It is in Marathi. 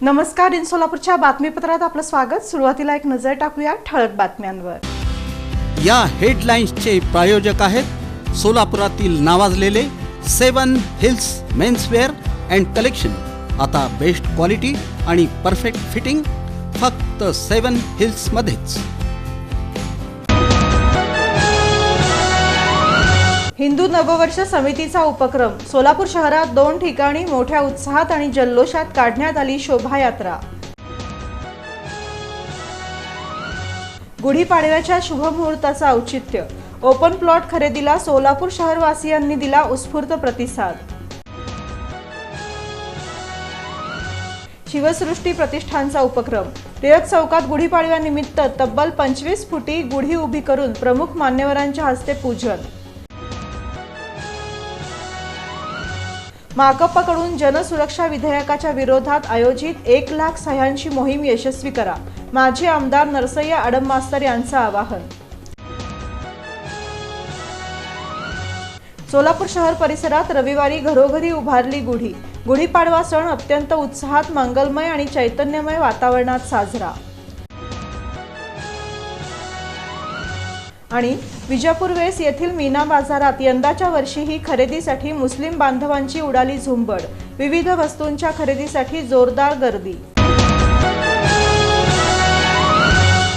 नमस्कार, इन सोलापूरच्या बातमीपत्रात आपलं स्वागत। सुरुवातीला एक नजर टाकूया ठळक बातम्यांवर। या हेडलाईन्सचे प्रायोजक आहेत सोलापुरातील नावाजलेले 7 हिल्स मेन्सवेअर अँड कलेक्शन। आता बेस्ट क्वालिटी आणि परफेक्ट फिटिंग फक्त 7 हिल्स मध्येच। हिंदू नववर्ष समितीचा उपक्रम। सोलापूर शहरात 2 ठिकाणी मोठ्या उत्साहात आणि जल्लोषात काढण्यात आली शोभायात्रा। गुढीपाडव्याच्या शुभमुहूर्ताचं औचित्य। ओपन प्लॉट खरेदीला सोलापूर शहरवासियांनी दिला उत्स्फूर्त प्रतिसाद। शिवसृष्टी प्रतिष्ठानचा उपक्रम। टिळक चौकात गुढीपाडव्यानिमित्त तब्बल 25 फुटी गुढी उभी करून प्रमुख मान्यवरांच्या हस्ते पूजन। माकपकडून जनसुरक्षा विधेयकाच्या विरोधात आयोजित 1 लाख सह्यांची मोहीम यशस्वी करा। माजी आमदार नरसय्या अडममास्तर यांचं आवाहन। सोलापूर शहर परिसरात रविवारी घरोघरी उभारली गुढी। गुढीपाडवा सण अत्यंत उत्साहात, मंगलमय आणि चैतन्यमय वातावरणात साजरा। आणि विजापूर वेस येथील मीना बाजारात यंदाच्या वर्षीही खरेदीसाठी मुस्लिम बांधवांची उडाली झुंबड। विविध वस्तूंच्या खरेदीसाठी जोरदार गर्दी।